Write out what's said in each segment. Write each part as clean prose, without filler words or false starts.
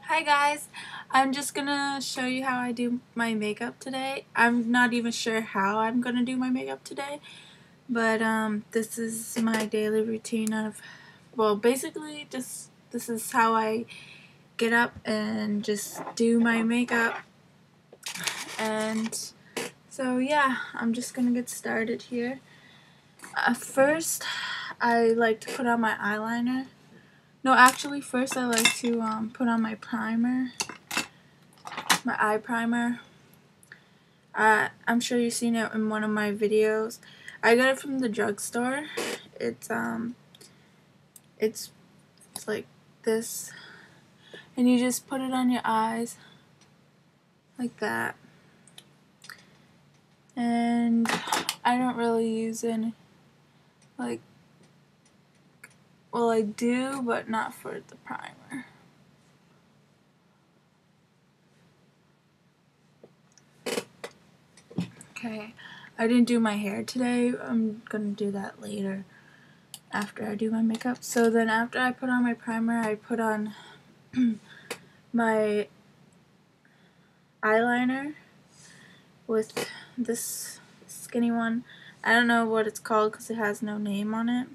Hi guys, I'm just gonna show you how I do my makeup today. I'm not even sure how I'm gonna do my makeup today, but this is my daily routine of, well, basically just this is how I get up and just do my makeup. And so yeah, I'm just gonna get started here. First, I like to put on my eyeliner. No, actually, first I like to put on my primer. My eye primer. I'm sure you've seen it in one of my videos. I got it from the drugstore. It's like this, and you just put it on your eyes like that. And I don't really use any, like, well, I do, but not for the primer. Okay, I didn't do my hair today. I'm gonna do that later after I do my makeup. So then after I put on my primer, I put on my eyeliner with this skinny one. I don't know what it's called because it has no name on it,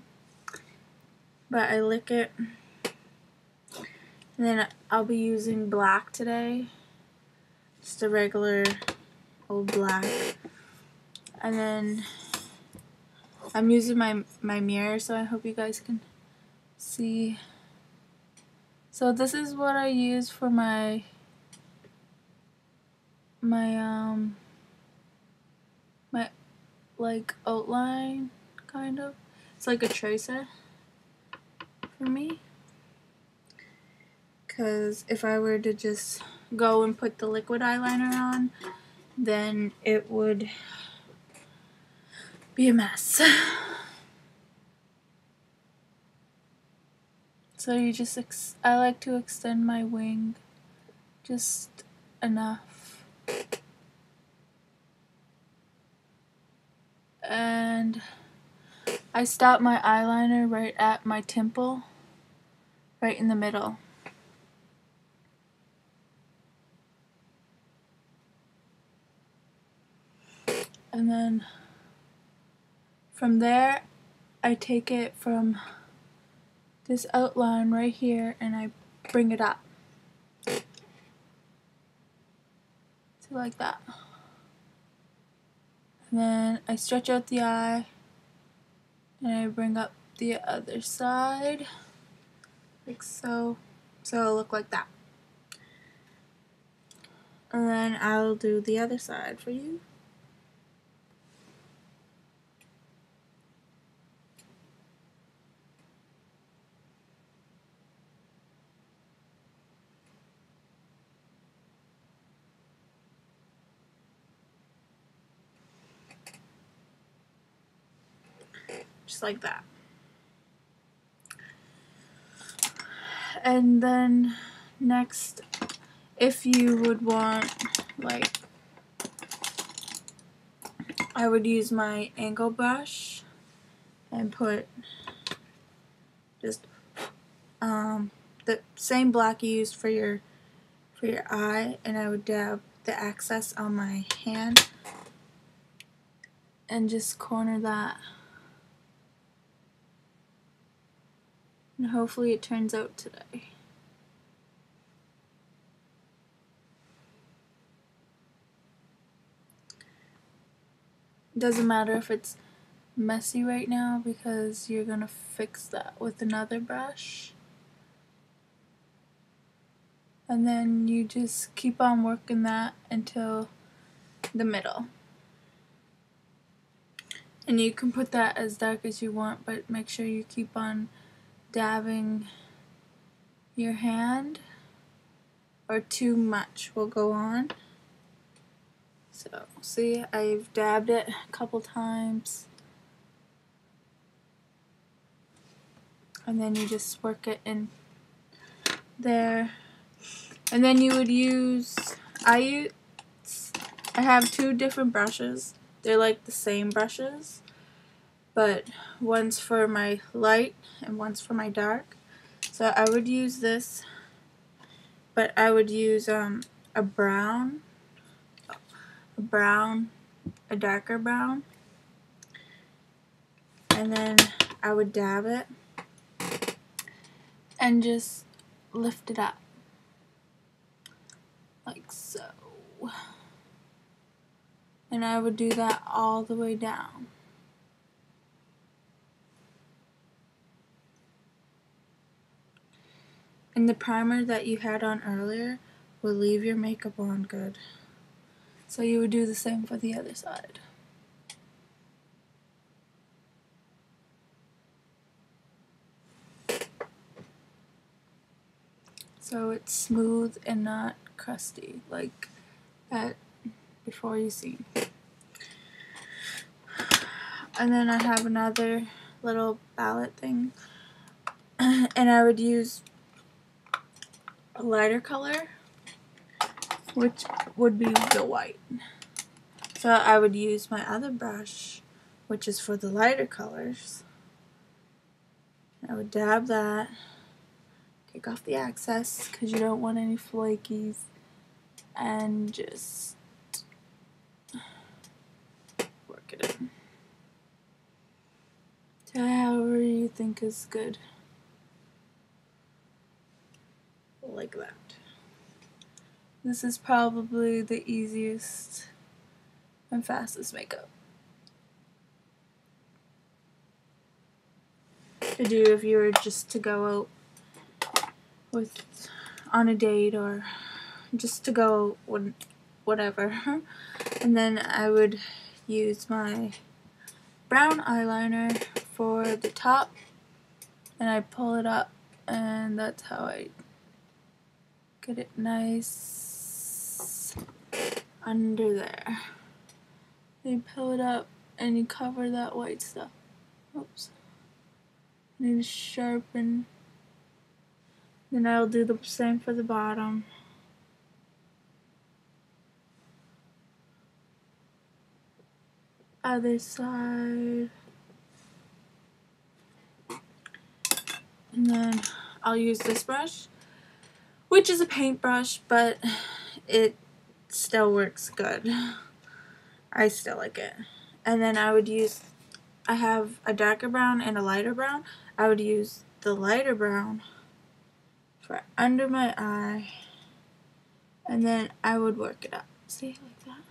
but I lick it, and then I'll be using black today, just a regular old black. And then I'm using my mirror, so I hope you guys can see. So this is what I use for my like outline, kind of. It's like a tracer for me, because if I were to just go and put the liquid eyeliner on, then it would be a mess. So you just I like to extend my wing just enough, and I stop my eyeliner right at my temple, right in the middle. And then from there, I take it from this outline right here and I bring it up. So like that. And then I stretch out the eye and I bring up the other side, like so. So it'll look like that. And then I'll do the other side for you. Just like that. And then next, if you would want, like, I would use my angle brush and put just the same black you used for your eye, and I would dab the excess on my hand and just corner that. And hopefully it turns out today. It doesn't matter if it's messy right now because you're gonna fix that with another brush. And then you just keep on working that until the middle. And you can put that as dark as you want, but make sure you keep on dabbing your hand, or too much will go on. So see, I've dabbed it a couple times, and then you just work it in there. And then you would use, I have two different brushes. They're like the same brushes, but one's for my light and one's for my dark. So I would use this but I would use a brown, a darker brown, and then I would dab it and just lift it up like so. And I would do that all the way down. And the primer that you had on earlier will leave your makeup on good. So you would do the same for the other side. So it's smooth and not crusty like that before you see. And then I have another little palette thing, and I would use a lighter color, which would be the white. So I would use my other brush, which is for the lighter colors. I would dab that, take off the excess because you don't want any flakies, and just work it in to however you think is good. Like that. This is probably the easiest and fastest makeup to do if you were just to go out on a date or just to go whatever. And then I would use my brown eyeliner for the top, and I pull it up, and that's how I get it nice under there. You pull it up and you cover that white stuff. Oops. Need to sharpen. Then I'll do the same for the bottom. Other side. And then I'll use this brush, which is a paintbrush, but it still works good. I still like it. And then I would use, I have a darker brown and a lighter brown. I would use the lighter brown for under my eye, and then I would work it up. See, like that.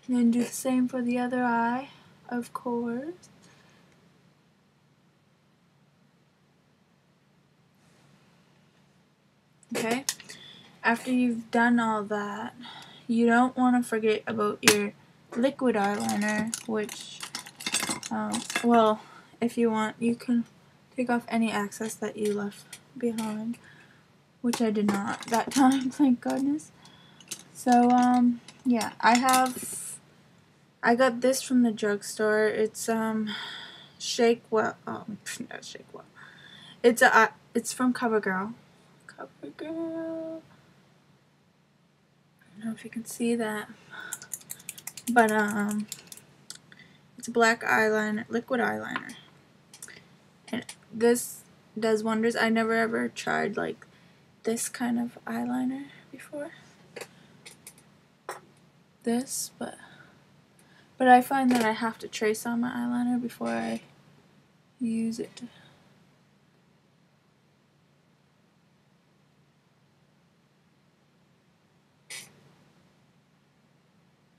And then do the same for the other eye, of course. Okay, after you've done all that, you don't want to forget about your liquid eyeliner, which, well, if you want, you can take off any excess that you left behind, which I did not that time, thank goodness. So, yeah, I got this from the drugstore. It's, Shake Well, not Shake Well. It's from CoverGirl. CoverGirl. I don't know if you can see that, but, it's a black eyeliner, liquid eyeliner. And this does wonders. I never ever tried, like, this kind of eyeliner before. This, but I find that I have to trace on my eyeliner before I use it.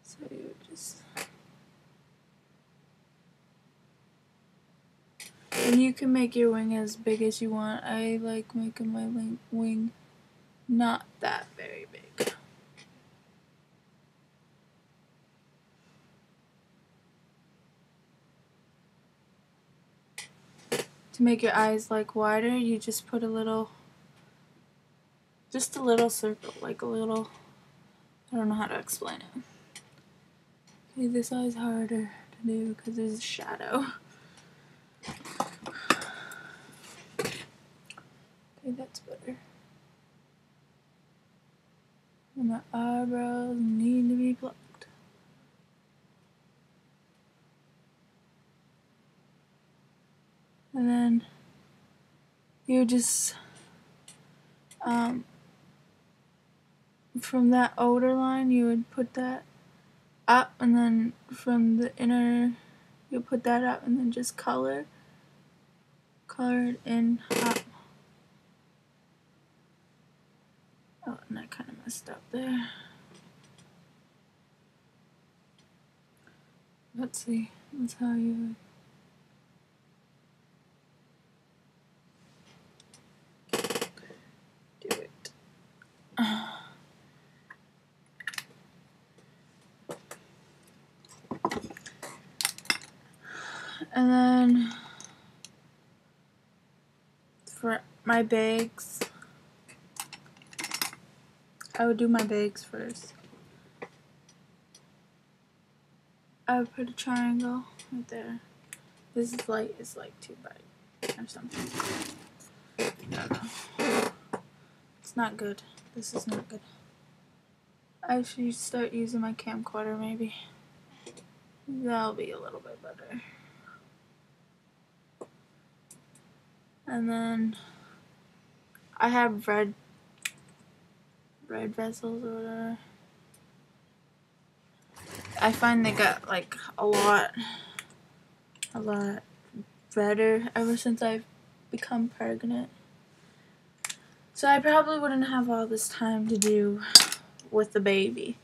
So you would just, and you can make your wing as big as you want. I like making my wing not that very big. To make your eyes like wider, you just put a little circle, like a little, I don't know how to explain it. Okay, this eye's harder to do because there's a shadow. Okay, that's better. And my eyebrows need to be plucked. And then you just from that outer line you would put that up, and then from the inner you put that up, and then just color it in up. Oh, and I kind of messed up there. Let's see, that's how you would do it. And then for my bags, I would do my bags first. I would put a triangle right there. This light is like too bright or something. I don't know. It's not good. This is not good. I should start using my camcorder maybe. That'll be a little bit better. And then I have red vessels or whatever. I find they got like a lot redder ever since I've become pregnant. So I probably wouldn't have all this time to do with the baby.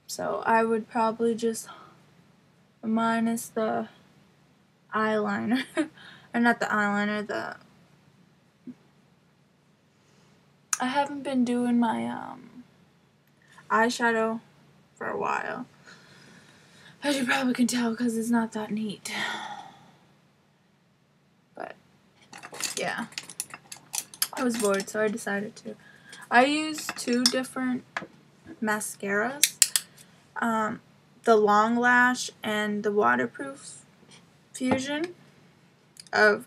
So I would probably just minus the eyeliner. Or not the eyeliner, I haven't been doing my eyeshadow for a while. As you probably can tell, because it's not that neat. But yeah, I was bored, so I decided to. I use 2 different mascaras. The Long Lash and the Waterproof Fusion of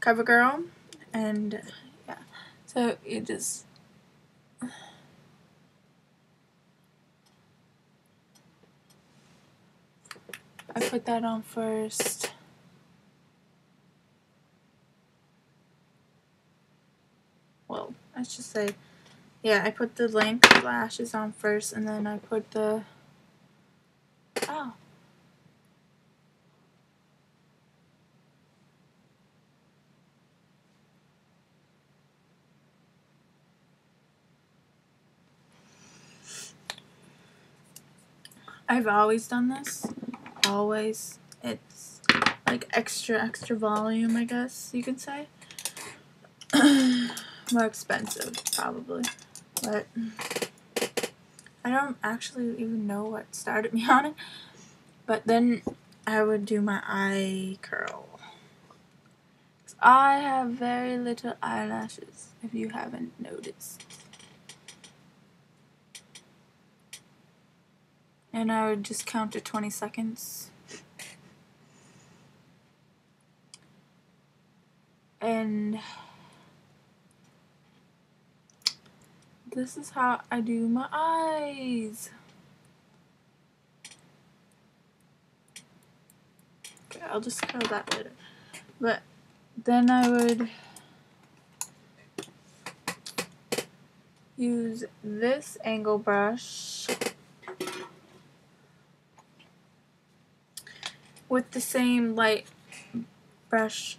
CoverGirl. And yeah, so you just I put that on first. Well, let's just say, yeah, I put the length lashes on first, and then I put the, I've always done this. Always. It's like extra volume, I guess you could say. More expensive, probably. But I don't actually even know what started me on it. But then I would do my eye curl. I have very little eyelashes, if you haven't noticed. And I would just count to 20 seconds. And this is how I do my eyes. Okay, I'll just curl that later. But then I would use this angle brush with the same light brush,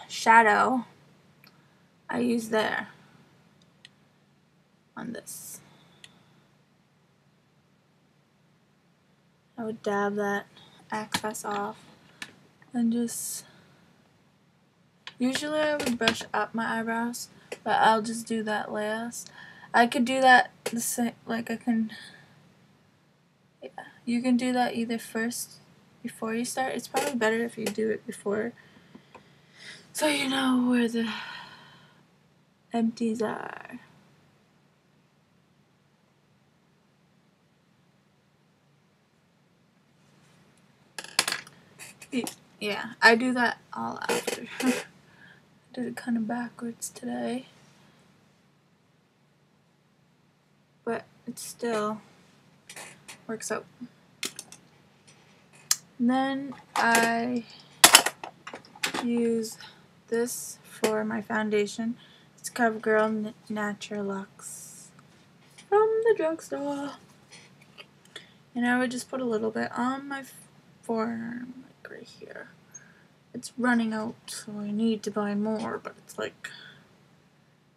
shadow I use there on this. I would dab that excess off and just, usually I would brush up my eyebrows, but I'll just do that last. I could do that the same, like I can, yeah, you can do that either first before you start. It's probably better if you do it before, so you know where the empties are. Yeah, I do that all after. I did it kind of backwards today, but it still works out. And then I use this for my foundation. It's CoverGirl Natural Luxe from the drugstore. And I would just put a little bit on my forearm, like right here. It's running out, so I need to buy more, but it's like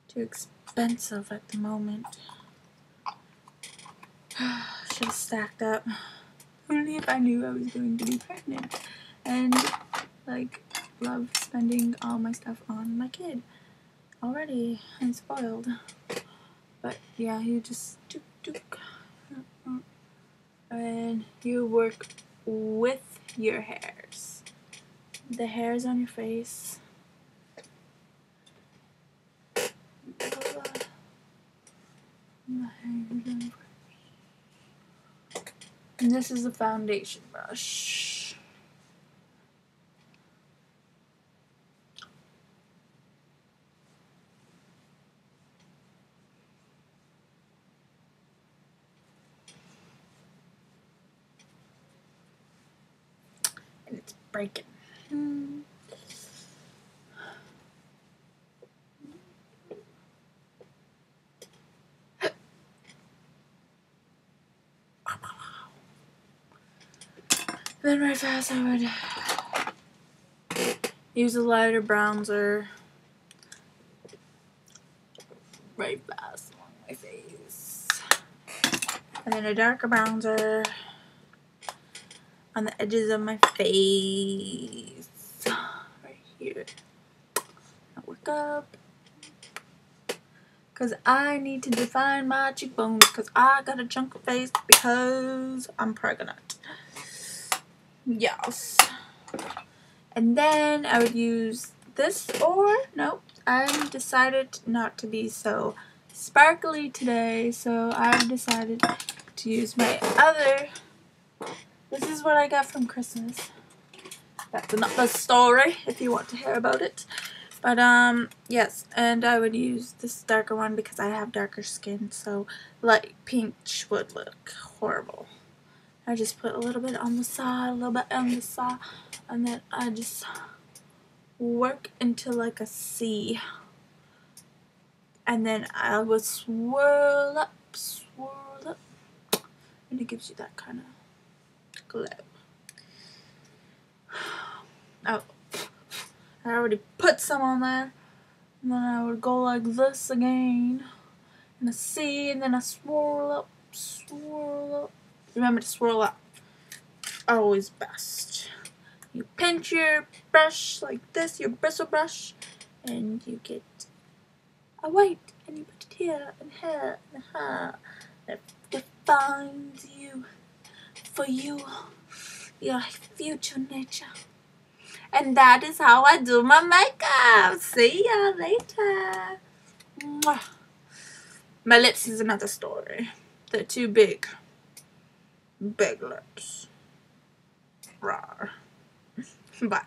too expensive at the moment. Should have stacked up. Only if I knew I was going to be pregnant. And like love spending all my stuff on my kid. Already I'm spoiled. But yeah, you just and you work with your hairs. The hairs on your face. And this is a foundation brush. And it's breaking. Then right fast I would use a lighter bronzer right fast along my face. And then a darker bronzer on the edges of my face. Right here. I'll work up. Because I need to define my cheekbones. Because I got a chunky face because I'm pregnant. Yes. And then I would use this, or nope, I decided not to be so sparkly today, so I've decided to use my other. This is what I got from Christmas. That's another story if you want to hear about it. But yes, and I would use this darker one because I have darker skin, so light pink would look horrible. I just put a little bit on the side, a little bit on the side, and then I just work into like a C. And then I will swirl up, and it gives you that kind of glow. Oh, I already put some on there. And then I would go like this again, and a C, and then I swirl up, Remember to swirl up. Always best. You pinch your brush like this, your bristle brush, and you get a white, and you put it here, and here, and here. It defines you for you, your future nature. And that is how I do my makeup. See ya later. Mwah. My lips is another story. They're too big. Big lips. Rawr. Bye.